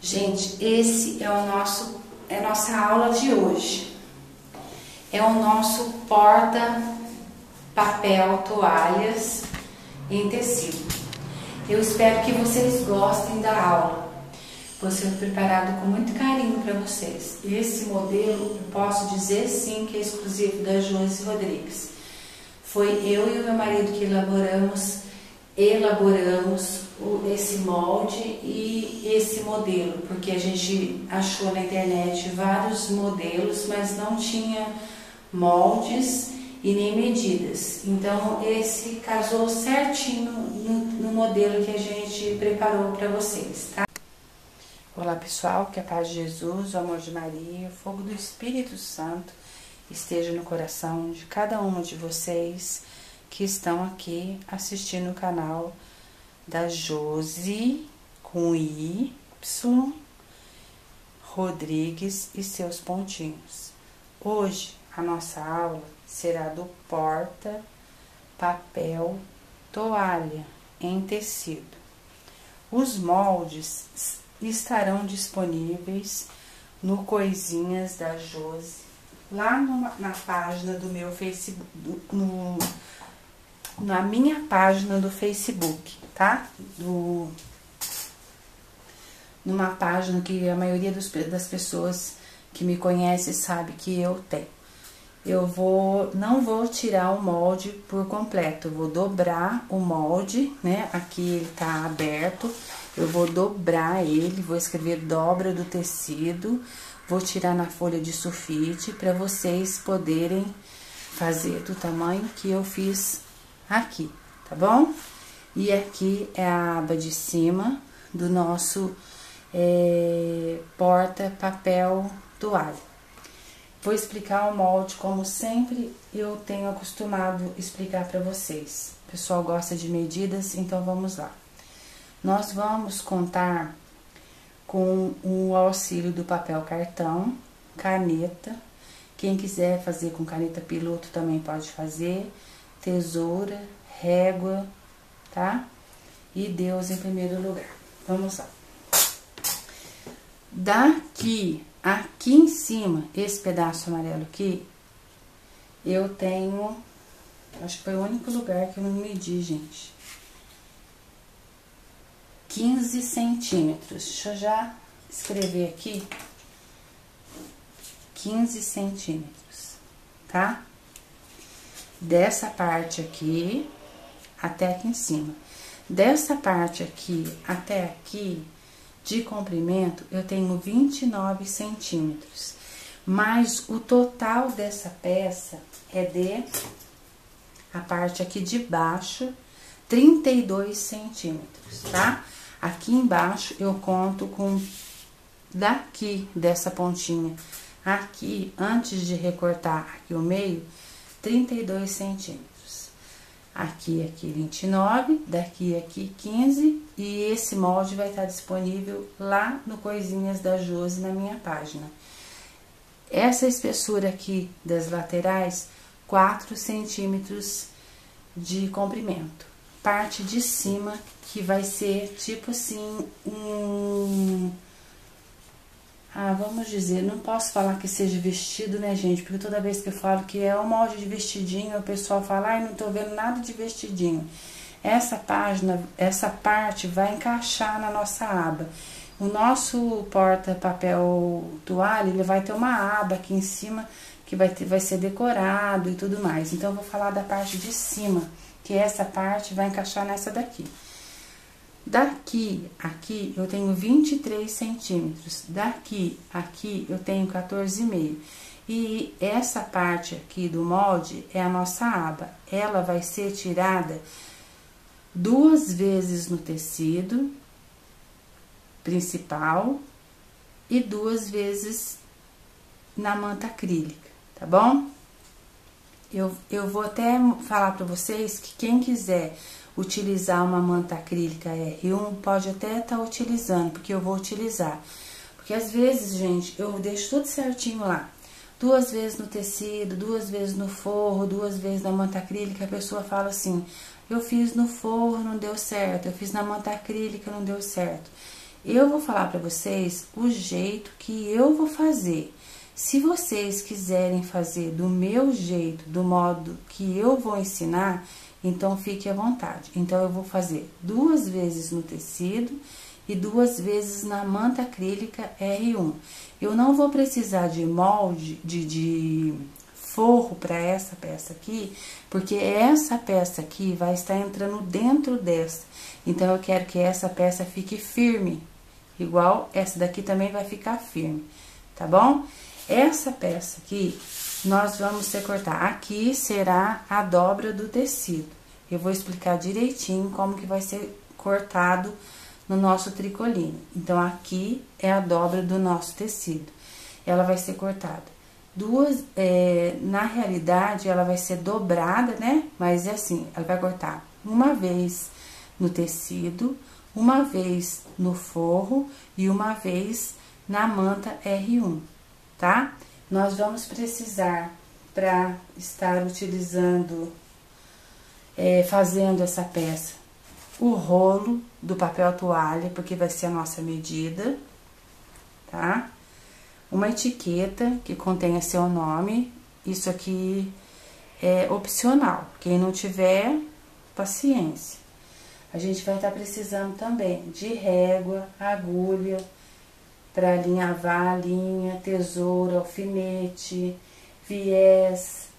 Gente, esse é a nossa aula de hoje. É o nosso porta-papel toalhas em tecido. Eu espero que vocês gostem da aula. Você foi preparado com muito carinho para vocês. Esse modelo, eu posso dizer sim que é exclusivo da Josi Rodrigues. Foi eu e o meu marido que elaboramos esse molde e esse modelo, porque a gente achou na internet vários modelos, mas não tinha moldes e nem medidas. Então esse casou certinho no modelo que a gente preparou para vocês, tá? Olá pessoal, que a paz de Jesus, o amor de Maria, o fogo do Espírito Santo esteja no coração de cada uma de vocês que estão aqui assistindo o canal da Josi com Y Rodrigues e seus pontinhos. Hoje a nossa aula será do porta papel toalha em tecido. Os moldes estarão disponíveis no Coisinhas da Josi, lá na página do meu Facebook, na minha página do Facebook, tá? Numa página que a maioria das pessoas que me conhecem sabe que eu tenho. Não vou tirar o molde por completo, eu vou dobrar o molde, né? Aqui ele tá aberto, eu vou dobrar ele, vou escrever dobra do tecido, vou tirar na folha de sulfite para vocês poderem fazer do tamanho que eu fiz aqui, tá bom? E aqui é a aba de cima do nosso porta papel toalha. Vou explicar o molde como sempre eu tenho acostumado explicar para vocês. O pessoal gosta de medidas, então vamos lá. Nós vamos contar com o auxílio do papel cartão, caneta. Quem quiser fazer com caneta piloto também pode fazer. Tesoura, régua, tá? E Deus em primeiro lugar. Vamos lá. Aqui em cima, esse pedaço amarelo aqui, eu tenho, acho que foi o único lugar que eu não medi, gente. 15 centímetros. Deixa eu já escrever aqui. 15 centímetros, tá? Dessa parte aqui até aqui em cima. Dessa parte aqui até aqui de comprimento eu tenho 29 centímetros. Mas o total dessa peça é a parte aqui de baixo, 32 centímetros, tá? Aqui embaixo eu conto com daqui dessa pontinha aqui, antes de recortar aqui o meio, 32 centímetros. Aqui 29, daqui aqui 15, e esse molde vai estar disponível lá no Coisinhas da Josi na minha página. Essa espessura aqui das laterais, 4 centímetros de comprimento. Parte de cima que vai ser tipo assim vamos dizer, não posso falar que seja vestido, né, gente? Porque toda vez que eu falo que é um molde de vestidinho, o pessoal fala, ai, não tô vendo nada de vestidinho. Essa parte vai encaixar na nossa aba. O nosso porta-papel toalha, ele vai ter uma aba aqui em cima que vai ser decorado e tudo mais. Então, eu vou falar da parte de cima, que essa parte vai encaixar nessa daqui. Daqui, aqui, eu tenho 23 centímetros. Daqui, aqui, eu tenho 14,5. E essa parte aqui do molde é a nossa aba. Ela vai ser tirada 2 vezes no tecido principal e 2 vezes na manta acrílica, tá bom? Eu vou até falar pra vocês que quem quiser utilizar uma manta acrílica R1, pode até estar utilizando, porque eu vou utilizar. Porque às vezes, gente, eu deixo tudo certinho lá. 2 vezes no tecido, 2 vezes no forro, 2 vezes na manta acrílica, a pessoa fala assim, eu fiz no forro, não deu certo, eu fiz na manta acrílica, não deu certo. Eu vou falar para vocês o jeito que eu vou fazer. Se vocês quiserem fazer do meu jeito, do modo que eu vou ensinar, então fique à vontade. Então, eu vou fazer 2 vezes no tecido e 2 vezes na manta acrílica R1. Eu não vou precisar de molde, de forro para essa peça aqui, porque essa peça aqui vai estar entrando dentro dessa. Então, eu quero que essa peça fique firme, igual essa daqui também vai ficar firme, tá bom? Essa peça aqui, nós vamos recortar. Aqui será a dobra do tecido. Eu vou explicar direitinho como que vai ser cortado no nosso tricoline. Então, aqui é a dobra do nosso tecido. Ela vai ser cortada. Na realidade, ela vai ser dobrada, né? Mas é assim, ela vai cortar uma vez no tecido, uma vez no forro e uma vez na manta R1, tá? Nós vamos precisar, para estar utilizando, fazendo essa peça, o rolo do papel toalha, porque vai ser a nossa medida, tá? Uma etiqueta que contenha seu nome, isso aqui é opcional, quem não tiver, paciência. A gente vai estar precisando também de régua, agulha, para alinhavar a linha, tesoura, alfinete, viés,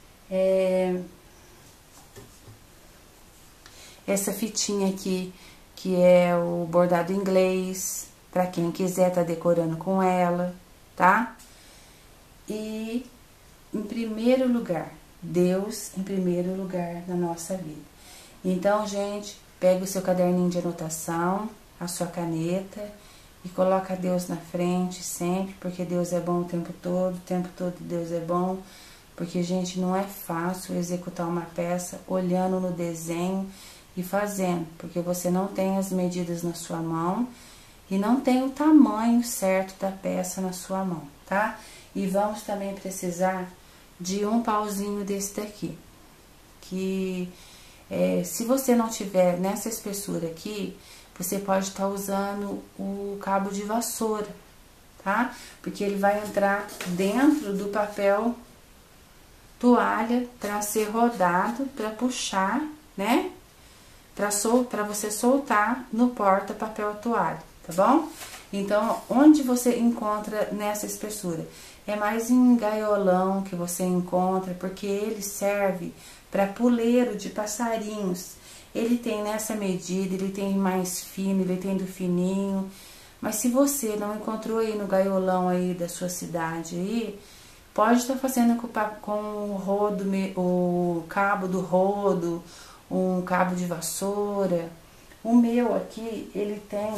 essa fitinha aqui, que é o bordado inglês, para quem quiser tá decorando com ela, tá? E, em primeiro lugar, Deus em primeiro lugar na nossa vida. Então, gente, pega o seu caderninho de anotação, a sua caneta e coloca Deus na frente sempre, porque Deus é bom o tempo todo Deus é bom, porque, gente, não é fácil executar uma peça olhando no desenho e fazendo, porque você não tem as medidas na sua mão e não tem o tamanho certo da peça na sua mão, tá? E vamos também precisar de um pauzinho desse daqui, que se você não tiver nessa espessura aqui, você pode estar usando o cabo de vassoura, tá? Porque ele vai entrar dentro do papel toalha para ser rodado, para puxar, né? Para você soltar no porta papel toalha, tá bom? Então, onde você encontra nessa espessura? É mais em gaiolão que você encontra, porque ele serve para puleiro de passarinhos. Ele tem nessa medida, ele tem mais fino, ele tem do fininho. Mas se você não encontrou aí no gaiolão aí da sua cidade aí, pode estar fazendo com o rodo, o cabo do rodo, um cabo de vassoura. O meu aqui, ele tem,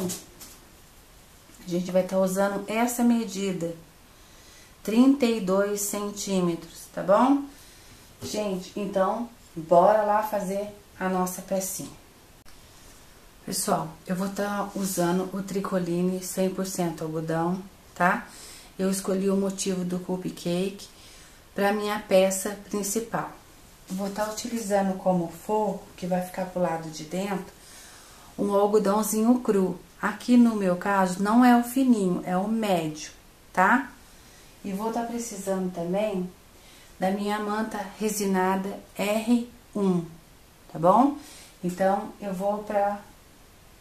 a gente vai estar usando essa medida, 32 centímetros, tá bom? Gente, então, bora lá fazer a nossa pecinha. Pessoal, eu vou estar usando o tricoline 100% algodão, tá? Eu escolhi o motivo do cupcake para minha peça principal. Vou estar utilizando como forro, que vai ficar pro lado de dentro, um algodãozinho cru. Aqui no meu caso, não é o fininho, é o médio, tá? E vou estar precisando também da minha manta resinada R1, tá bom? Então, eu vou pra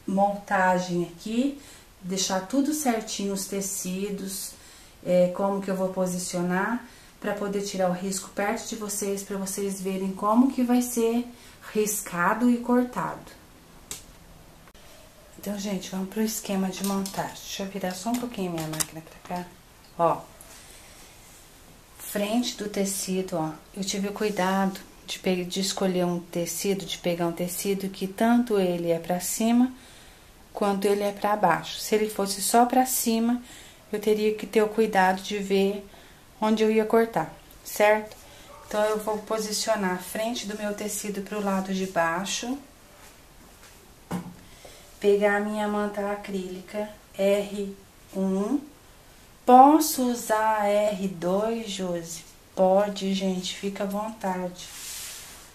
montagem aqui, deixar tudo certinho os tecidos, como que eu vou posicionar, para poder tirar o risco perto de vocês, para vocês verem como que vai ser riscado e cortado. Então, gente, vamos pro esquema de montagem. Deixa eu virar só um pouquinho minha máquina pra cá. Ó, frente do tecido, ó, eu tive o cuidado de escolher um tecido, de pegar um tecido que tanto ele é pra cima, quanto ele é pra baixo. Se ele fosse só pra cima, eu teria que ter o cuidado de ver onde eu ia cortar, certo? Então, eu vou posicionar a frente do meu tecido pro lado de baixo, pegar a minha manta acrílica R1, posso usar a R2, Josi? Pode, gente, fica à vontade.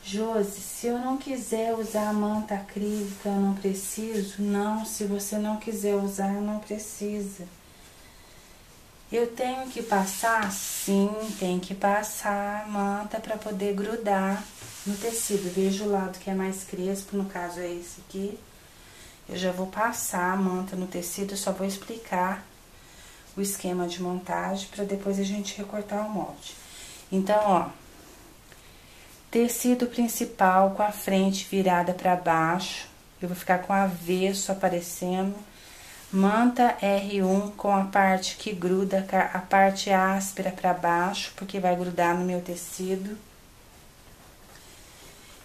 Josi, se eu não quiser usar a manta acrílica, eu não preciso? Não, se você não quiser usar, não precisa. Eu tenho que passar? Sim, tem que passar a manta para poder grudar no tecido. Veja o lado que é mais crespo, no caso é esse aqui. Eu já vou passar a manta no tecido, eu só vou explicar o esquema de montagem para depois a gente recortar o molde. Então, ó, tecido principal com a frente virada para baixo, eu vou ficar com avesso aparecendo. Manta R1 com a parte que gruda, a parte áspera para baixo, porque vai grudar no meu tecido.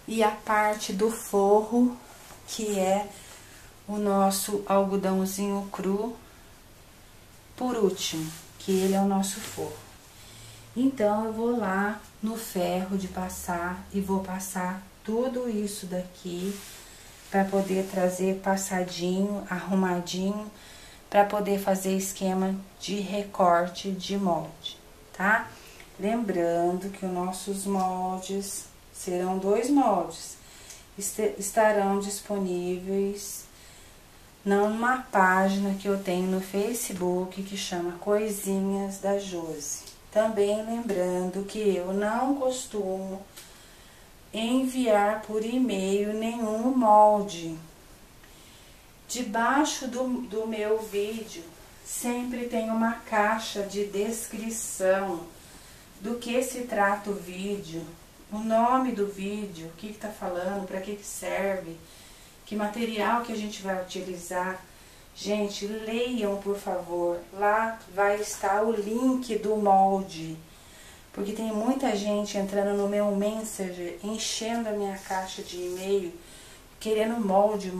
E a parte do forro, que é o nosso algodãozinho cru, por último, que ele é o nosso forro. Então, eu vou lá no ferro de passar e vou passar tudo isso daqui para poder trazer passadinho, arrumadinho, para poder fazer esquema de recorte de molde, tá? Lembrando que os nossos moldes serão 2 moldes, estarão disponíveis numa página que eu tenho no Facebook que chama Coisinhas da Josi. Também lembrando que eu não costumo enviar por e-mail nenhum molde. Debaixo do meu vídeo sempre tem uma caixa de descrição do que se trata o vídeo, o nome do vídeo, o que tá falando, para que serve, que material que a gente vai utilizar. Gente, leiam, por favor. Lá vai estar o link do molde. Porque tem muita gente entrando no meu Messenger, enchendo a minha caixa de e-mail, querendo molde,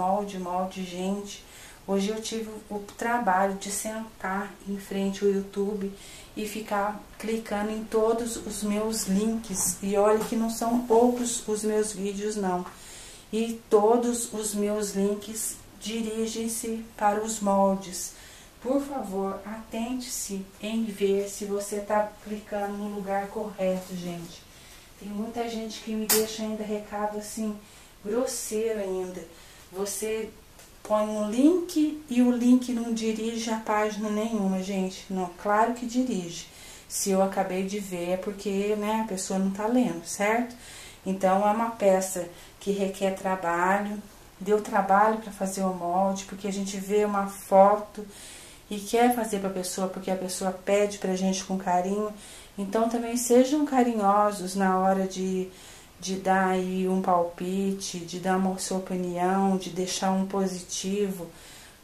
gente. Hoje eu tive o trabalho de sentar em frente ao YouTube e ficar clicando em todos os meus links. E olha que não são poucos os meus vídeos, não. E todos os meus links dirigem-se para os moldes. Por favor, atente-se em ver se você está clicando no lugar correto, gente. Tem muita gente que me deixa ainda recado assim, grosseiro ainda. Você põe um link e o link não dirige a página nenhuma, gente. Não, claro que dirige. Se eu acabei de ver é porque, né, a pessoa não tá lendo, certo? Então, é uma peça que requer trabalho. Deu trabalho para fazer o molde, porque a gente vê uma foto e quer fazer para a pessoa, porque a pessoa pede pra gente com carinho. Então, também sejam carinhosos na hora de dar aí um palpite, de dar uma sua opinião, de deixar um positivo,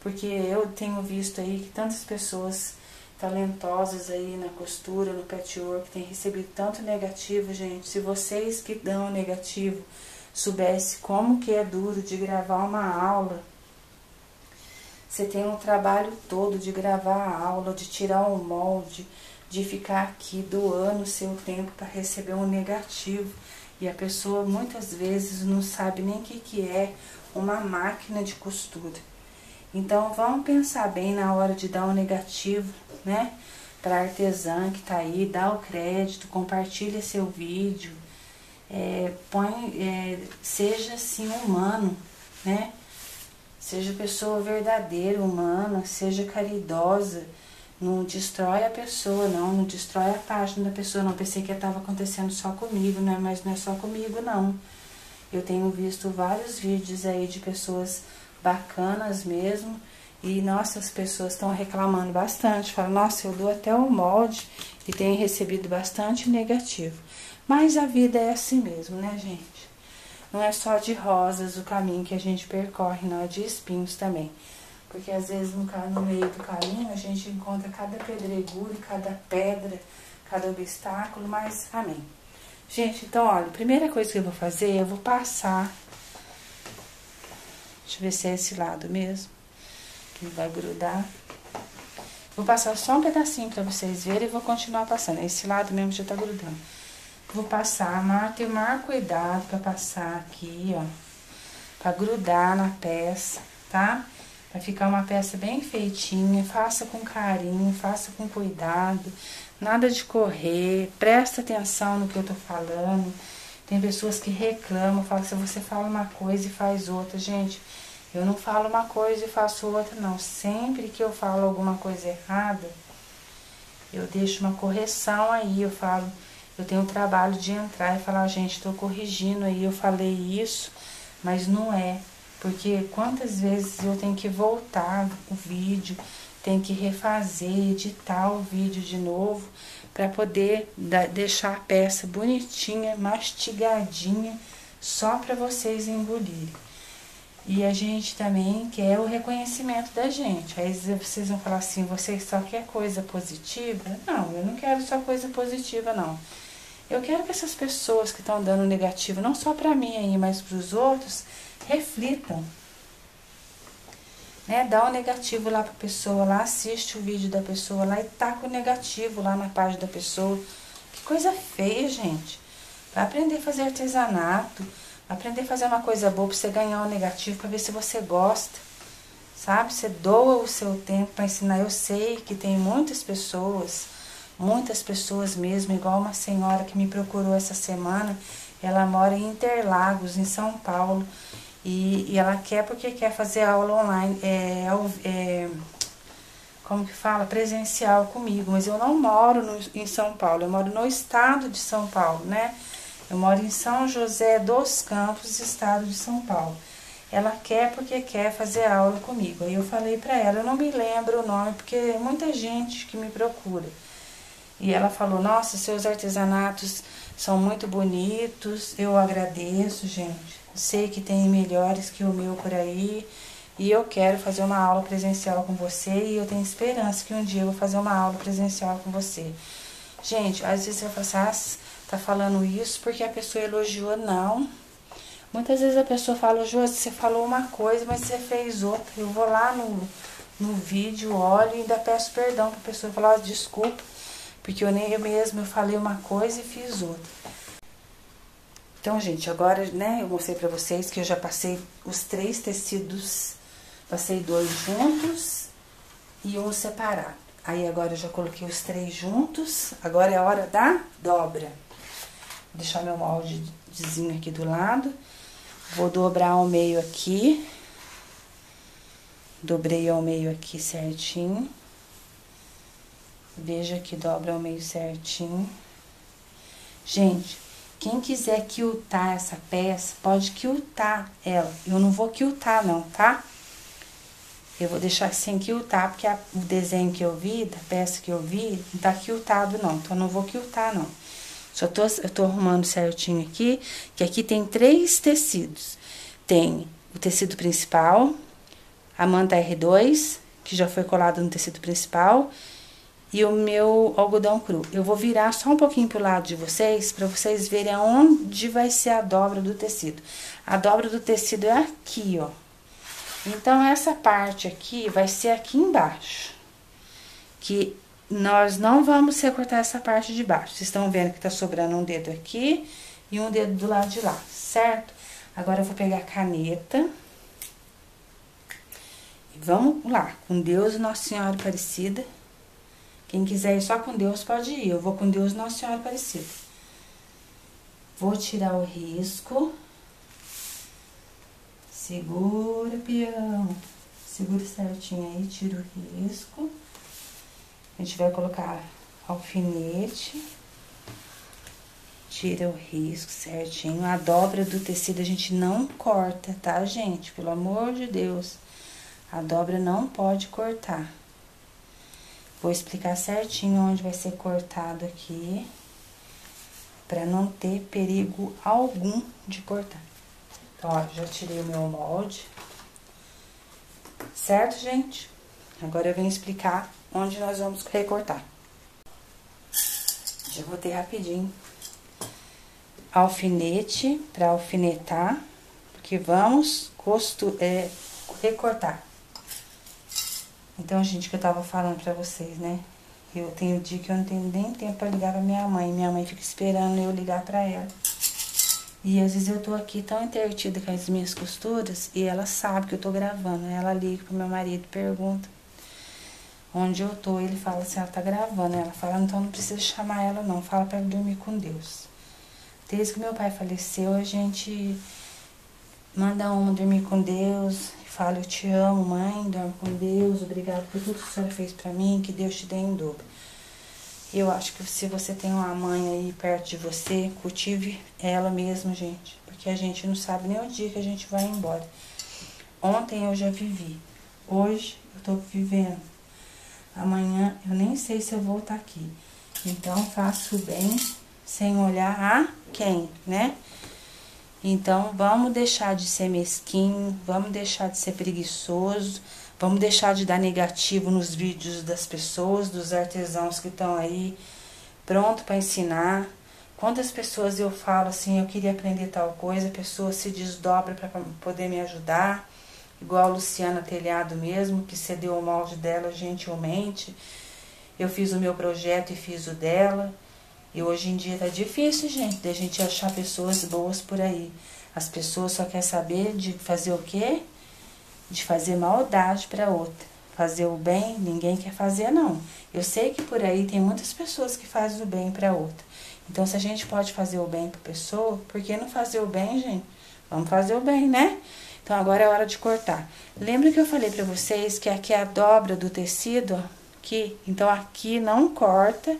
porque eu tenho visto aí que tantas pessoas talentosas aí na costura, no patchwork, têm recebido tanto negativo, gente. Se vocês que dão negativo soubesse como que é duro de gravar uma aula, você tem um trabalho todo de gravar a aula, de tirar um molde, de ficar aqui doando o seu tempo para receber um negativo. E a pessoa muitas vezes não sabe nem o que é uma máquina de costura. Então, vamos pensar bem na hora de dar um negativo, né? Para artesã que tá aí, dá o crédito, compartilha seu vídeo. Seja assim humano, né? Seja pessoa verdadeira, humana, seja caridosa. Não destrói a pessoa, não destrói a página da pessoa, não. Pensei que estava acontecendo só comigo, né? Mas não é só comigo, não. Eu tenho visto vários vídeos aí de pessoas bacanas mesmo. E, nossa, as pessoas estão reclamando bastante. Falam, nossa, eu dou até o molde e tenho recebido bastante negativo. Mas a vida é assim mesmo, né, gente? Não é só de rosas o caminho que a gente percorre, não, é de espinhos também. Porque às vezes no meio do caminho a gente encontra cada pedregulho, cada pedra, cada obstáculo, mas amém. Gente, então olha, a primeira coisa que eu vou fazer, eu vou passar. Deixa eu ver se é esse lado mesmo, que vai grudar. Vou passar só um pedacinho pra vocês verem e vou continuar passando. Esse lado mesmo já tá grudando. Vou passar, ter o maior cuidado pra passar aqui, ó. Pra grudar na peça, tá? Vai ficar uma peça bem feitinha, faça com carinho, faça com cuidado, nada de correr, presta atenção no que eu tô falando, Tem pessoas que reclamam, falam que você fala uma coisa e faz outra. Gente, eu não falo uma coisa e faço outra, não. Sempre que eu falo alguma coisa errada, eu deixo uma correção aí. Eu falo, eu tenho o trabalho de entrar e falar, gente, estou corrigindo aí, eu falei isso, mas não é. Porque quantas vezes eu tenho que voltar o vídeo, tenho que refazer, editar o vídeo de novo, para poder deixar a peça bonitinha, mastigadinha, só para vocês engolirem. E a gente também quer o reconhecimento da gente. Aí vocês vão falar assim, você só quer coisa positiva? Não, eu não quero só coisa positiva, não. Eu quero que essas pessoas que estão dando negativo, não só para mim aí, mas para os outros, reflitam. Né? Dá um negativo lá pra pessoa, lá assiste o vídeo da pessoa lá e taca o negativo lá na página da pessoa. Que coisa feia, gente. Vai aprender a fazer artesanato, aprender a fazer uma coisa boa pra você ganhar um negativo, pra ver se você gosta. Sabe? Você doa o seu tempo pra ensinar. Eu sei que tem muitas pessoas mesmo, igual uma senhora que me procurou essa semana. Ela mora em Interlagos, em São Paulo. E ela quer porque quer fazer aula online, como que fala? Presencial comigo. Mas eu não moro em São Paulo, eu moro no estado de São Paulo, né? Eu moro em São José dos Campos, estado de São Paulo. Ela quer porque quer fazer aula comigo. Aí eu falei pra ela, eu não me lembro o nome, porque é muita gente que me procura. E ela falou, nossa, seus artesanatos são muito bonitos, eu agradeço, gente. Sei que tem melhores que o meu por aí. E eu quero fazer uma aula presencial com você. E eu tenho esperança que um dia eu vou fazer uma aula presencial com você. Gente, às vezes você vai falar assim, tá falando isso porque a pessoa elogiou. Não. Muitas vezes a pessoa fala, Josi, você falou uma coisa, mas você fez outra. Eu vou lá no vídeo, olho e ainda peço perdão pra pessoa falar, desculpa. Porque eu falei uma coisa e fiz outra. Então, gente, agora, né, eu mostrei pra vocês que eu já passei os 3 tecidos, passei 2 juntos e um separado. Aí agora eu já coloquei os 3 juntos, agora é a hora da dobra. Vou deixar meu moldezinho aqui do lado, vou dobrar ao meio aqui, dobrei ao meio aqui certinho. Veja que dobra ao meio certinho. Gente, quem quiser quiltar essa peça, pode quiltar ela. Eu não vou quiltar não, tá? Eu vou deixar sem quiltar, porque o desenho que eu vi, da peça que eu vi, não tá quiltado não. Então, eu não vou quiltar não. Eu tô arrumando certinho aqui, que aqui tem 3 tecidos. Tem o tecido principal, a manta R2, que já foi colado no tecido principal, e o meu algodão cru. Eu vou virar só um pouquinho pro lado de vocês, pra vocês verem aonde vai ser a dobra do tecido. A dobra do tecido é aqui, ó. Então, essa parte aqui vai ser aqui embaixo. Que nós não vamos recortar essa parte de baixo. Vocês estão vendo que tá sobrando um dedo aqui e um dedo do lado de lá, certo? Agora, eu vou pegar a caneta. E vamos lá, com Deus e Nossa Senhora Aparecida. Quem quiser ir só com Deus pode ir. Eu vou com Deus e Nossa Senhora Aparecida. Vou tirar o risco. Segura, peão. Segura certinho aí, tira o risco. A gente vai colocar alfinete. Tira o risco certinho. A dobra do tecido a gente não corta, tá, gente? Pelo amor de Deus. A dobra não pode cortar. Vou explicar certinho onde vai ser cortado aqui, pra não ter perigo algum de cortar. Então, ó, já tirei o meu molde. Certo, gente? Agora eu venho explicar onde nós vamos recortar. Já botei rapidinho. Alfinete pra alfinetar, porque vamos recortar. Então, gente, o que eu tava falando pra vocês, né? Eu tenho dia que eu não tenho nem tempo pra ligar pra minha mãe. Minha mãe fica esperando eu ligar pra ela. E às vezes eu tô aqui tão entretida com as minhas costuras e ela sabe que eu tô gravando. Ela liga pro meu marido, pergunta onde eu tô. Ele fala assim, ela tá gravando. Ela fala, então não precisa chamar ela não, fala pra ela dormir com Deus. Desde que meu pai faleceu, a gente manda uma dormir com Deus, fala: eu te amo, mãe, dorme com Deus, obrigado por tudo que a senhora fez pra mim, que Deus te dê em dobro. Eu acho que se você tem uma mãe aí perto de você, cultive ela mesmo, gente, porque a gente não sabe nem o dia que a gente vai embora. Ontem eu já vivi, hoje eu tô vivendo, amanhã eu nem sei se eu vou estar aqui. Então faço bem sem olhar a quem, né? Então, vamos deixar de ser mesquinho, vamos deixar de ser preguiçoso, vamos deixar de dar negativo nos vídeos das pessoas, dos artesãos que estão aí, pronto para ensinar. Quantas pessoas eu falo assim, eu queria aprender tal coisa, a pessoa se desdobra para poder me ajudar, igual a Luciana Telhado mesmo, que cedeu o molde dela gentilmente. Eu fiz o meu projeto e fiz o dela. E hoje em dia tá difícil, gente, da gente achar pessoas boas por aí. As pessoas só querem saber de fazer o quê? De fazer maldade para outra. Fazer o bem, ninguém quer fazer, não. Eu sei que por aí tem muitas pessoas que fazem o bem para outra. Então, se a gente pode fazer o bem para pessoa, por que não fazer o bem, gente? Vamos fazer o bem, né? Então, agora é hora de cortar. Lembra que eu falei para vocês que aqui é a dobra do tecido, ó? Aqui. Então, aqui não corta.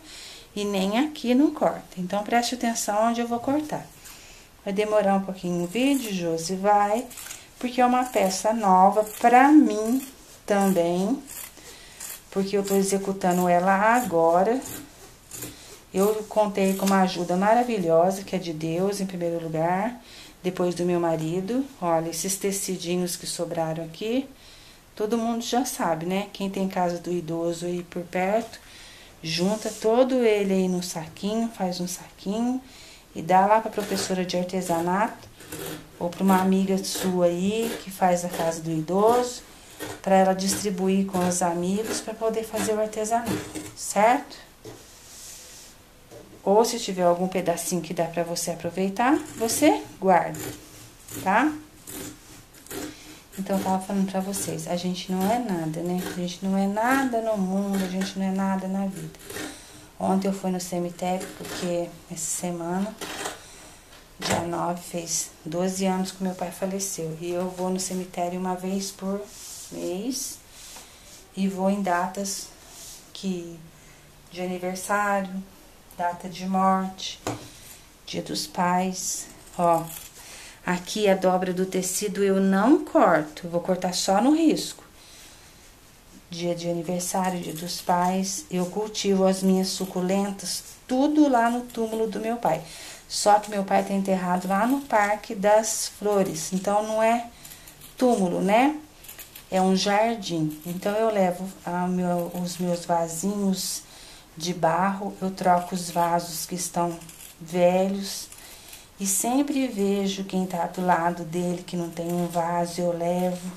E nem aqui não corta. Então, preste atenção onde eu vou cortar. Vai demorar um pouquinho o vídeo, Josi, vai. Porque é uma peça nova pra mim também. Porque eu tô executando ela agora. Eu contei com uma ajuda maravilhosa, que é de Deus, em primeiro lugar. Depois do meu marido. Olha, esses tecidinhos que sobraram aqui. Todo mundo já sabe, né? Quem tem casa do idoso aí por perto, junta todo ele aí no saquinho, faz um saquinho e dá lá pra professora de artesanato ou pra uma amiga sua aí que faz a casa do idoso, pra ela distribuir com os amigos pra poder fazer o artesanato, certo? Ou se tiver algum pedacinho que dá pra você aproveitar, você guarda, tá? Então, eu tava falando pra vocês, a gente não é nada, né? A gente não é nada no mundo, a gente não é nada na vida. Ontem eu fui no cemitério, porque essa semana, dia 9, fez 12 anos que meu pai faleceu. E eu vou no cemitério uma vez por mês, e vou em datas de aniversário, data de morte, dia dos pais, ó. Aqui a dobra do tecido eu não corto, vou cortar só no risco. Dia de aniversário, dia dos pais, eu cultivo as minhas suculentas, tudo lá no túmulo do meu pai. Só que meu pai tá enterrado lá no Parque das Flores, então não é túmulo, né? É um jardim. Então eu levo os meus vasinhos de barro, eu troco os vasos que estão velhos. E sempre vejo quem tá do lado dele que não tem um vaso, eu levo.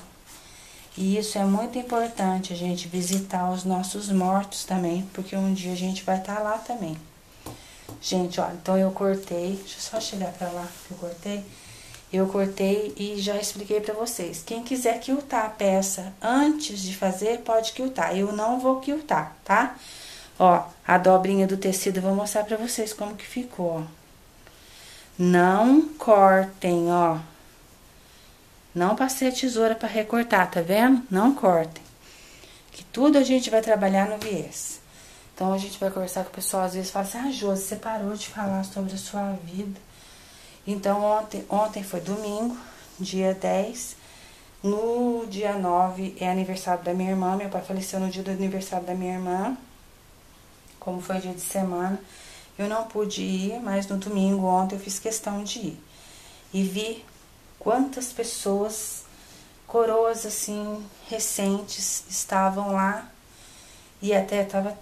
E isso é muito importante, a gente visitar os nossos mortos também, porque um dia a gente vai estar lá também. Gente, ó, então eu cortei, deixa eu só chegar pra lá que eu cortei. Eu cortei e já expliquei pra vocês. Quem quiser quiltar a peça antes de fazer, pode quiltar. Eu não vou quiltar, tá? Ó, a dobrinha do tecido eu vou mostrar pra vocês como que ficou, ó. Não cortem, ó. Não passei a tesoura para recortar, tá vendo? Não cortem. Que tudo a gente vai trabalhar no viés. Então, a gente vai conversar com o pessoal, às vezes fala assim: ah, Josi, você parou de falar sobre a sua vida. Então, ontem foi domingo, dia 10. No dia 9 é aniversário da minha irmã. Meu pai faleceu no dia do aniversário da minha irmã. Como foi dia de semana, eu não pude ir, mas no domingo, ontem, eu fiz questão de ir. E vi quantas pessoas, coroas assim, recentes, estavam lá. E até tava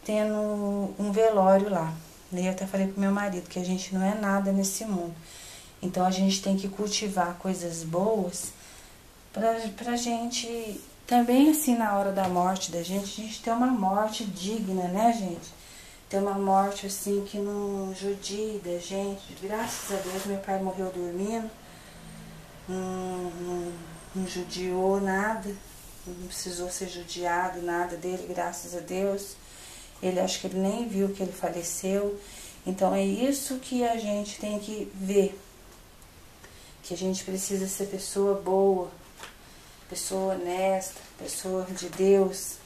tendo um velório lá. E eu até falei pro meu marido que a gente não é nada nesse mundo. Então a gente tem que cultivar coisas boas pra gente também, assim, na hora da morte da gente, a gente ter uma morte digna, né, gente? Ter uma morte, assim, que não judie da gente. Graças a Deus, meu pai morreu dormindo. Não judiou nada. Não precisou ser judiado, nada dele, graças a Deus. Ele, acho que ele nem viu que ele faleceu. Então é isso que a gente tem que ver, que a gente precisa ser pessoa boa, pessoa honesta, pessoa de Deus,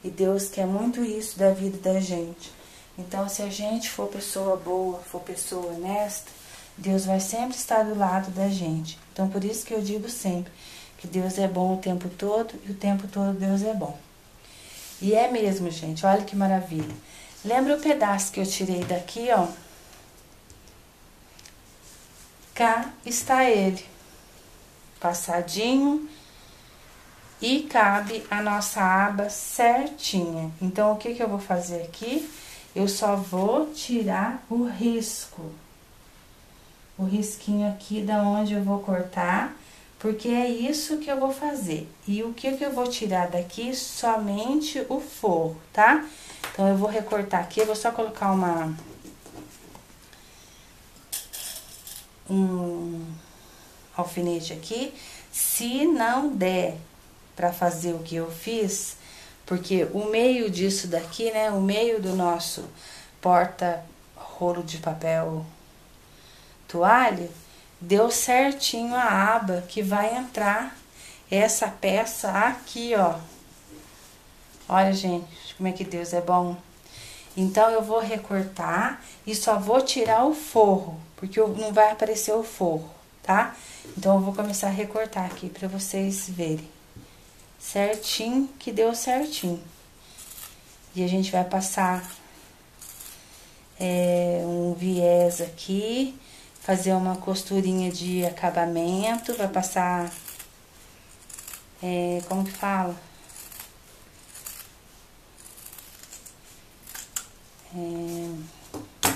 e Deus quer muito isso da vida da gente. Então, se a gente for pessoa boa, for pessoa honesta, Deus vai sempre estar do lado da gente. Então, por isso que eu digo sempre que Deus é bom o tempo todo e o tempo todo Deus é bom. E é mesmo, gente, olha que maravilha. Lembra o pedaço que eu tirei daqui, ó? Cá está ele, passadinho, e cabe a nossa aba certinha. Então, o que eu vou fazer aqui? Eu só vou tirar o risco. O risquinho aqui da onde eu vou cortar, porque é isso que eu vou fazer. E o que eu vou tirar daqui? Somente o forro, tá? Então, eu vou recortar aqui, eu vou só colocar um alfinete aqui. Se não der para fazer o que eu fiz, porque o meio disso daqui, né, o meio do nosso porta-rolo de papel toalha, deu certinho a aba que vai entrar essa peça aqui, ó. Olha, gente, como é que Deus é bom. Então, eu vou recortar e só vou tirar o forro, porque não vai aparecer o forro, tá? Então, eu vou começar a recortar aqui pra vocês verem. Certinho, que deu certinho. E a gente vai passar um viés aqui, fazer uma costurinha de acabamento, vai passar, como que fala?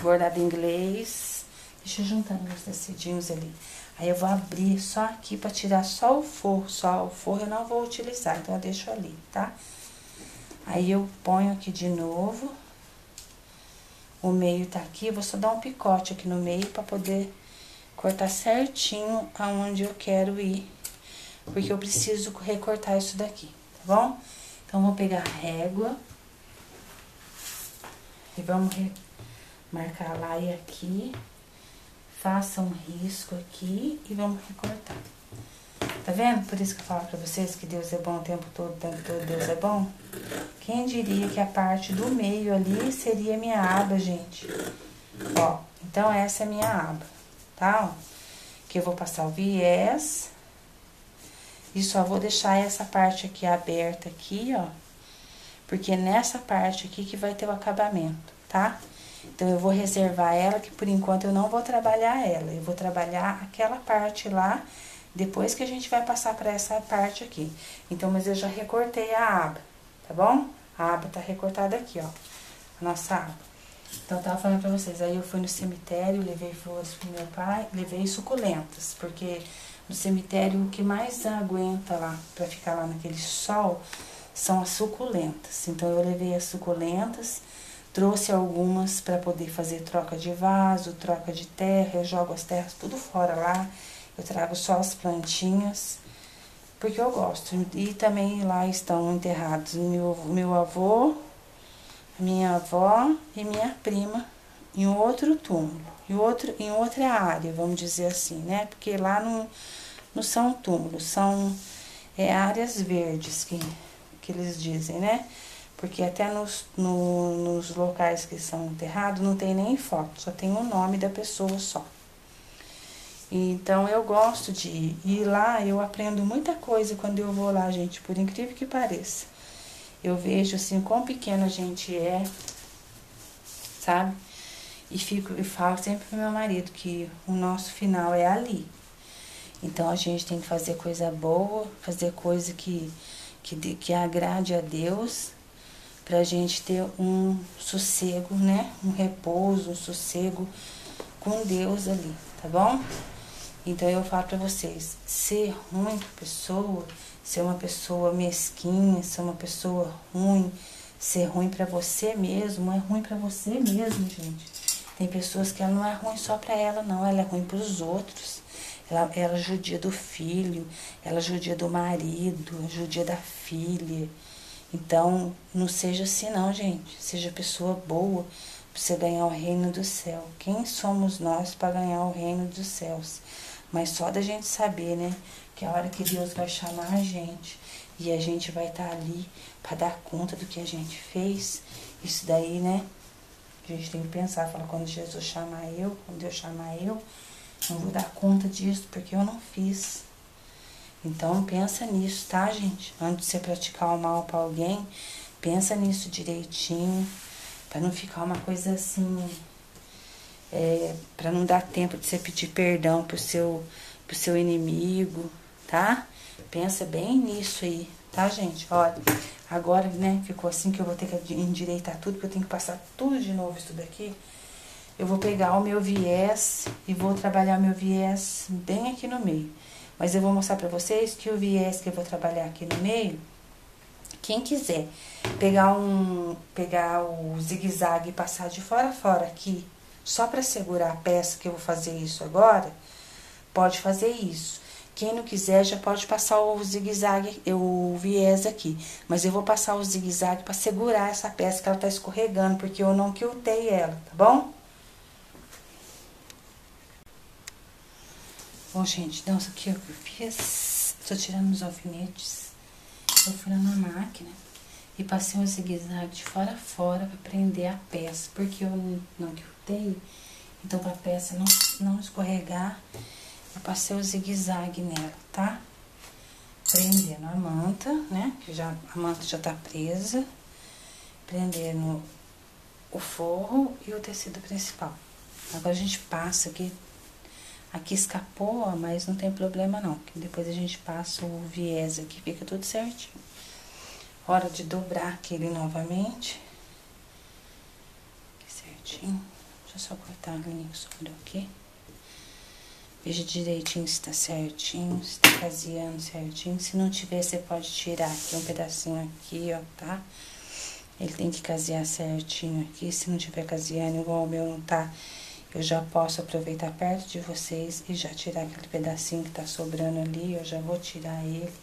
Bordado inglês. Deixa eu juntar meus tecidinhos ali. Aí eu vou abrir só aqui pra tirar só o forro eu não vou utilizar, então eu deixo ali, tá? Aí eu ponho aqui de novo. O meio tá aqui, eu vou só dar um picote aqui no meio pra poder cortar certinho aonde eu quero ir. Porque eu preciso recortar isso daqui, tá bom? Então, vou pegar a régua. E vamos marcar lá e aqui. Faça um risco aqui e vamos recortar. Tá vendo? Por isso que eu falo pra vocês que Deus é bom o tempo todo Deus é bom. Quem diria que a parte do meio ali seria minha aba, gente? Ó, então essa é a minha aba, tá? Ó, que eu vou passar o viés. E só vou deixar essa parte aqui aberta aqui, ó. Porque nessa parte aqui que vai ter o acabamento, tá? Então, eu vou reservar ela, que por enquanto eu não vou trabalhar ela. Eu vou trabalhar aquela parte lá, depois que a gente vai passar pra essa parte aqui. Então, mas eu já recortei a aba, tá bom? A aba tá recortada aqui, ó, a nossa aba. Então, eu tava falando pra vocês, aí eu fui no cemitério, levei flores pro meu pai, levei suculentas, porque no cemitério o que mais aguenta lá, pra ficar lá naquele sol, são as suculentas. Então, eu levei as suculentas, trouxe algumas para poder fazer troca de vaso, troca de terra. Eu jogo as terras tudo fora lá. Eu trago só as plantinhas, porque eu gosto. E também lá estão enterrados meu avô, minha avó e minha prima em outro túmulo, em outra área, vamos dizer assim, né? Porque lá não são túmulos, são áreas verdes que eles dizem, né? Porque até nos locais que são enterrados não tem nem foto, só tem o nome da pessoa só. Então, eu gosto de ir. E lá eu aprendo muita coisa quando eu vou lá, gente, por incrível que pareça. Eu vejo, assim, quão pequena a gente é, sabe? E falo sempre pro meu marido que o nosso final é ali. Então, a gente tem que fazer coisa boa, fazer coisa que agrade a Deus, pra gente ter um sossego, né? Um repouso, um sossego com Deus ali, tá bom? Então, eu falo pra vocês, ser ruim pra pessoa, ser uma pessoa mesquinha, ser uma pessoa ruim, ser ruim pra você mesmo, é ruim pra você mesmo, gente. Tem pessoas que ela não é ruim só pra ela, não, ela é ruim pros outros. Ela judia do filho, ela judia do marido, judia da filha. Então, não seja assim não, gente. Seja pessoa boa, você ganhar o reino do céu. Quem somos nós para ganhar o reino dos céus? Mas só da gente saber, né? Que a hora que Deus vai chamar a gente e a gente vai estar ali para dar conta do que a gente fez, isso daí, né? A gente tem que pensar, falar, quando Jesus chamar eu, quando Deus chamar eu, não vou dar conta disso porque eu não fiz. Então pensa nisso, tá, gente? Antes de você praticar o mal para alguém, pensa nisso direitinho, para não ficar uma coisa assim, para não dar tempo de você pedir perdão pro seu inimigo, tá? Pensa bem nisso aí, tá, gente? Olha, agora, né, ficou assim que eu vou ter que endireitar tudo, porque eu tenho que passar tudo de novo isso daqui. Eu vou pegar o meu viés e vou trabalhar o meu viés bem aqui no meio. Mas eu vou mostrar pra vocês que o viés que eu vou trabalhar aqui no meio, quem quiser pegar o zigue-zague e passar de fora a fora aqui, só pra segurar a peça, que eu vou fazer isso agora, pode fazer isso. Quem não quiser já pode passar o zigue-zague, o viés aqui. Mas eu vou passar o zigue-zague pra segurar essa peça que ela tá escorregando, porque eu não quiltei ela, tá bom? Bom, gente, então isso aqui é o que eu fiz. Tô tirando os alfinetes. Eu fui lá na máquina e passei um zigue-zague de fora a fora pra prender a peça. Porque eu não quiltei, então pra peça não escorregar, eu passei o zigue-zague nela, tá? Prendendo a manta, né? Que a manta já tá presa. Prendendo o forro e o tecido principal. Agora a gente passa aqui. Aqui escapou, mas não tem problema não, que depois a gente passa o viés aqui, fica tudo certinho. Hora de dobrar aquele novamente. Aqui certinho. Deixa eu só cortar a linha que sobrou aqui. Veja direitinho se tá certinho, se tá caseando certinho. Se não tiver, você pode tirar aqui um pedacinho aqui, ó, tá? Ele tem que casear certinho aqui. Se não tiver caseando, igual o meu não tá, eu já posso aproveitar perto de vocês e já tirar aquele pedacinho que tá sobrando ali. Eu já vou tirar ele.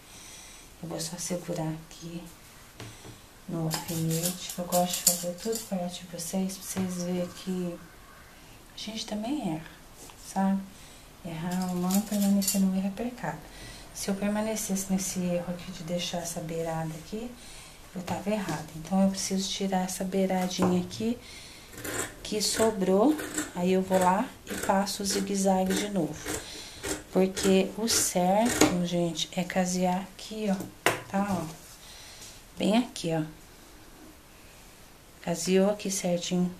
Eu vou só segurar aqui no alfinete. Eu gosto de fazer tudo perto de vocês, pra vocês verem que a gente também erra, sabe? Errar humano, permanecer no erro é pecado. Se eu permanecesse nesse erro aqui de deixar essa beirada aqui, eu tava errada. Então, eu preciso tirar essa beiradinha aqui que sobrou, aí eu vou lá e passo o zigue-zague de novo. Porque o certo, gente, é casear aqui, ó, tá, ó. Bem aqui, ó. Caseou aqui certinho,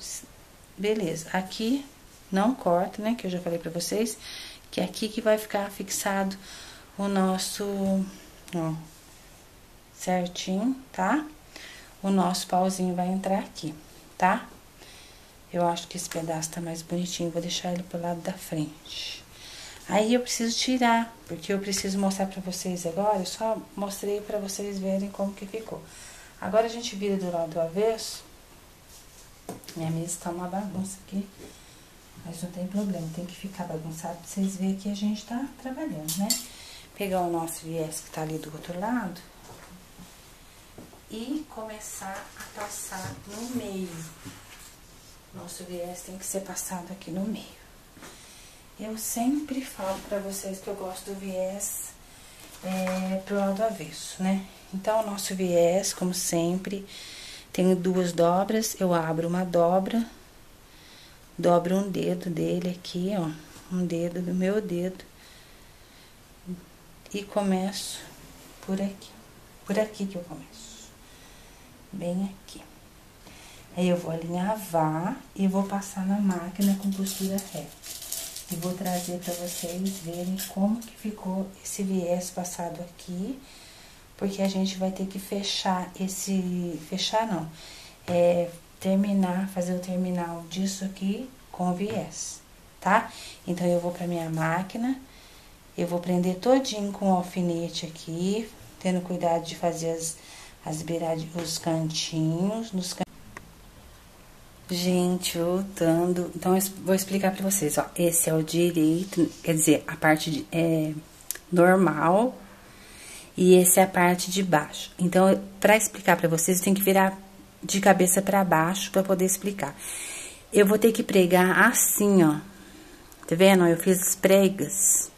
beleza. Aqui não corta, né, que eu já falei pra vocês, que é aqui que vai ficar fixado o nosso, ó, certinho, tá? O nosso pauzinho vai entrar aqui, tá? Eu acho que esse pedaço tá mais bonitinho, vou deixar ele pro lado da frente. Aí eu preciso tirar, porque eu preciso mostrar pra vocês agora, eu só mostrei pra vocês verem como que ficou. Agora a gente vira do lado do avesso. Minha mesa tá uma bagunça aqui, mas não tem problema, tem que ficar bagunçado pra vocês verem que a gente tá trabalhando, né? Pegar o nosso viés que tá ali do outro lado e começar a passar no meio. Nosso viés tem que ser passado aqui no meio. Eu sempre falo pra vocês que eu gosto do viés pro lado avesso, né? Então, o nosso viés, como sempre, tem duas dobras. Eu abro uma dobra, dobro um dedo dele aqui, ó. Um dedo do meu dedo. E começo por aqui. Por aqui que eu começo. Bem aqui. Aí, eu vou alinhavar e vou passar na máquina com costura reta. E vou trazer pra vocês verem como que ficou esse viés passado aqui. Porque a gente vai ter que fechar esse... Fechar não. Terminar, fazer o terminal disso aqui com o viés, tá? Então, eu vou pra minha máquina. Eu vou prender todinho com o alfinete aqui. Tendo cuidado de fazer as beiradinhas, os cantinhos, nos cantinhos. Gente, voltando, então eu vou explicar pra vocês, ó, esse é o direito, quer dizer, a parte normal, e esse é a parte de baixo. Então, pra explicar pra vocês, eu tenho que virar de cabeça pra baixo pra poder explicar. eu vou ter que pregar assim, ó. Tá vendo? Eu fiz as pregas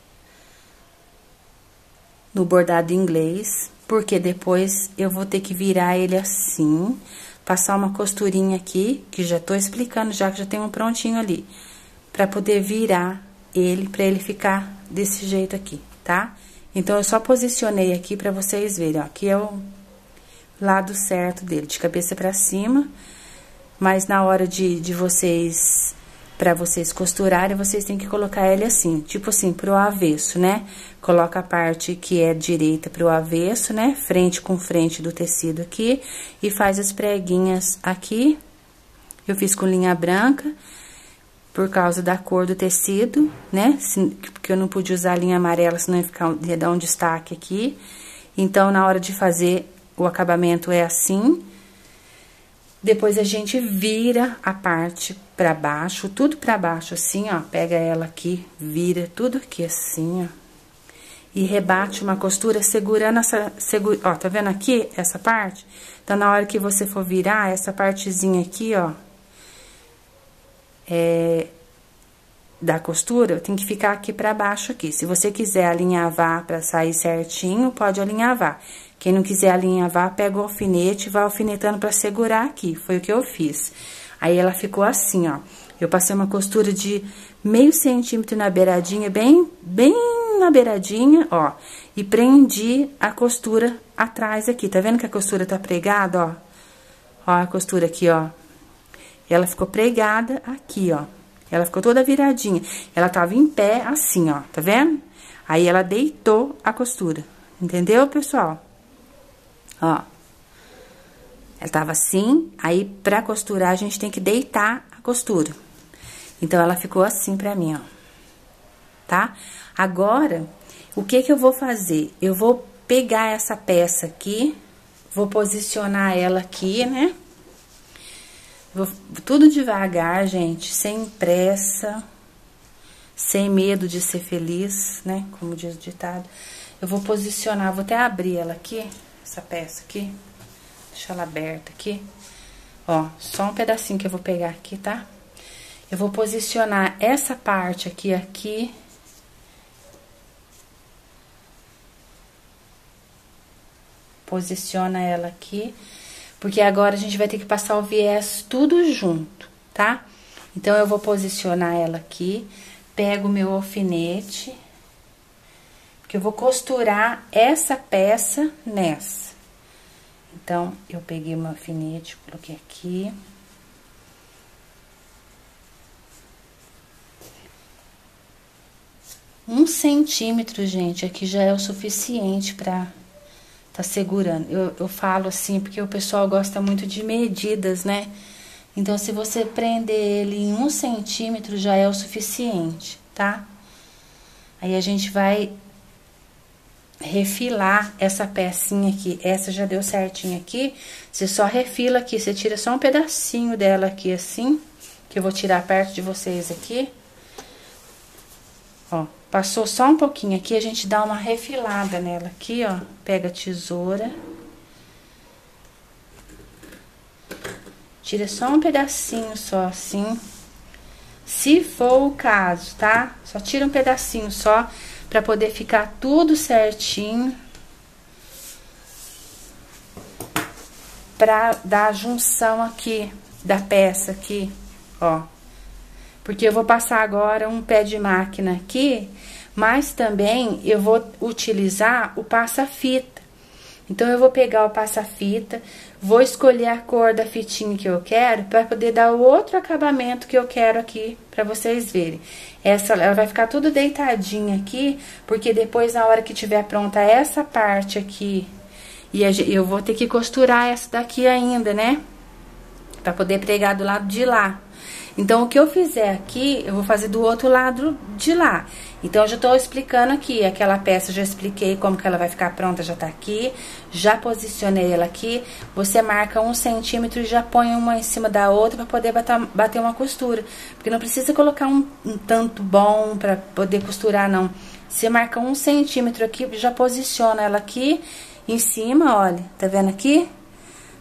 no bordado inglês, porque depois eu vou ter que virar ele assim, passar uma costurinha aqui, que já tô explicando já, que já tem um prontinho ali, pra poder virar ele, pra ele ficar desse jeito aqui, tá? Então, eu só posicionei aqui pra vocês verem, ó, aqui é o lado certo dele, de cabeça pra cima, mas na hora de vocês, pra vocês costurarem, vocês têm que colocar ele assim, tipo assim, pro avesso, né? Coloca a parte que é direita pro avesso, né? Frente com frente do tecido aqui, e faz as preguinhas aqui. Eu fiz com linha branca, por causa da cor do tecido, né? Porque eu não podia usar linha amarela, senão ia dar um destaque aqui. Então, na hora de fazer, o acabamento é assim. Depois, a gente vira a parte pra baixo, tudo pra baixo, assim, ó. Pega ela aqui, vira tudo aqui, assim, ó. E rebate uma costura segurando essa... Ó, tá vendo aqui, essa parte? Então, na hora que você for virar, essa partezinha aqui, ó... da costura, tem que ficar aqui pra baixo aqui. Se você quiser alinhavar pra sair certinho, pode alinhavar. Quem não quiser alinhavar, pega o alfinete e vai alfinetando pra segurar aqui. Foi o que eu fiz. Aí, ela ficou assim, ó. Eu passei uma costura de meio centímetro na beiradinha, bem na beiradinha, ó. E prendi a costura atrás aqui. Tá vendo que a costura tá pregada, ó? Ó, a costura aqui, ó. Ela ficou pregada aqui, ó. Ela ficou toda viradinha. Ela tava em pé assim, ó. Tá vendo? Aí, ela deitou a costura. Entendeu, pessoal? Ó. Ela tava assim. Aí, pra costurar, a gente tem que deitar a costura. Então, ela ficou assim pra mim, ó. Tá? Agora, o que que eu vou fazer? Eu vou pegar essa peça aqui. Vou posicionar ela aqui, né? Vou tudo devagar, gente, sem pressa, sem medo de ser feliz, né? Como diz o ditado. Eu vou posicionar, vou até abrir ela aqui, essa peça aqui. Deixa ela aberta aqui. Ó, só um pedacinho que eu vou pegar aqui, tá? Eu vou posicionar essa parte aqui. Posiciona ela aqui. Porque agora a gente vai ter que passar o viés tudo junto, tá? Então, eu vou posicionar ela aqui, pego o meu alfinete, porque eu vou costurar essa peça nessa. Então, eu peguei o meu alfinete, coloquei aqui. Um centímetro, gente, aqui já é o suficiente pra... tá segurando. Eu falo assim porque o pessoal gosta muito de medidas, né? Então, se você prender ele em 1 centímetro, já é o suficiente, tá? Aí, a gente vai refilar essa pecinha aqui. Essa já deu certinho aqui. Você só refila aqui, você tira só um pedacinho dela aqui, assim. Que eu vou tirar perto de vocês aqui. Ó. Passou só um pouquinho aqui, a gente dá uma refilada nela aqui, ó. Pega a tesoura. Tira só um pedacinho só, assim. Se for o caso, tá? Só tira um pedacinho só, pra poder ficar tudo certinho. Pra dar a junção aqui, da peça aqui, ó. Porque eu vou passar agora um pé de máquina aqui, mas também eu vou utilizar o passa-fita. Então, eu vou pegar o passa-fita, vou escolher a cor da fitinha que eu quero, para poder dar o outro acabamento que eu quero aqui, para vocês verem. Ela vai ficar tudo deitadinha aqui, porque depois, na hora que tiver pronta essa parte aqui, e eu vou ter que costurar essa daqui ainda, né? Para poder pregar do lado de lá. Então, o que eu fizer aqui, eu vou fazer do outro lado de lá. Então, eu já tô explicando aqui, aquela peça, já expliquei como que ela vai ficar pronta, já tá aqui. Já posicionei ela aqui. Você marca 1 centímetro e já põe uma em cima da outra pra poder bater uma costura. Porque não precisa colocar um tanto bom pra poder costurar, não. Você marca 1 centímetro aqui, já posiciona ela aqui em cima, olha, tá vendo aqui?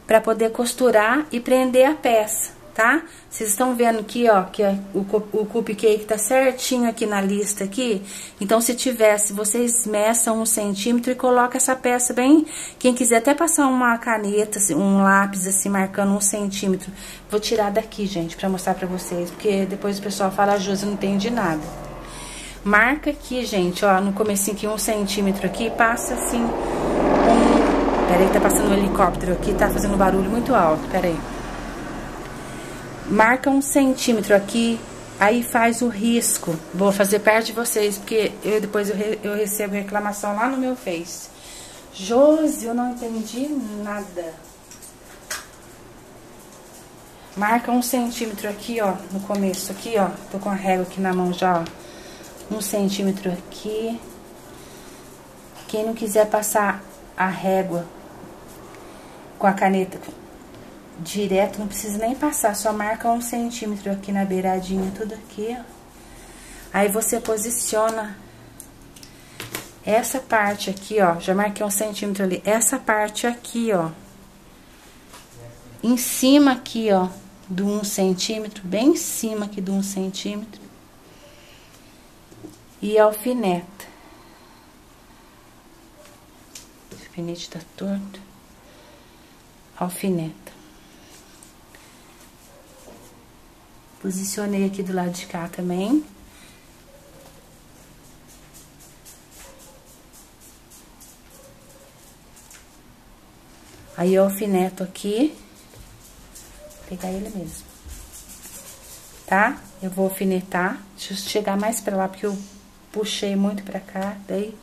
Pra poder costurar e prender a peça. tá? Vocês estão vendo aqui, ó, que o cupcake tá certinho aqui na lista aqui. Então, se tivesse, vocês meçam 1 centímetro e colocam essa peça bem... Quem quiser até passar uma caneta, assim, um lápis, assim, marcando 1 centímetro. Vou tirar daqui, gente, pra mostrar pra vocês, porque depois o pessoal fala, Josi, não entendi nada. Marca aqui, gente, ó, no comecinho aqui, 1 centímetro aqui, passa assim, Peraí, tá passando um helicóptero aqui, tá fazendo um barulho muito alto, peraí. Marca 1 centímetro aqui, aí faz o risco. Vou fazer perto de vocês, porque depois eu recebo reclamação lá no meu Face. Josi, eu não entendi nada. Marca 1 centímetro aqui, ó, no começo aqui, ó. Tô com a régua aqui na mão já, ó. 1 centímetro aqui. Quem não quiser passar a régua com a caneta direto, não precisa nem passar, só marca 1 centímetro aqui na beiradinha, tudo aqui, ó. Aí você posiciona essa parte aqui, ó, já marquei 1 centímetro ali, essa parte aqui, ó, em cima aqui, ó, do 1 centímetro, bem em cima aqui do 1 centímetro, e alfineta. O alfinete tá torto. Alfineta. Posicionei aqui do lado de cá também. Aí eu alfineto aqui. Vou pegar ele mesmo. Tá? Eu vou alfinetar. Deixa eu chegar mais pra lá, porque eu puxei muito pra cá, daí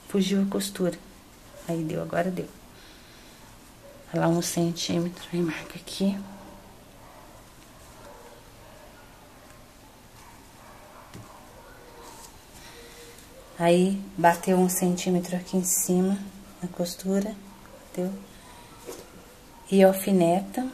fugiu a costura. Aí deu, agora deu. Olha lá, 1 centímetro, aí marca aqui. Aí, bateu 1 centímetro aqui em cima, na costura, bateu. E alfineta.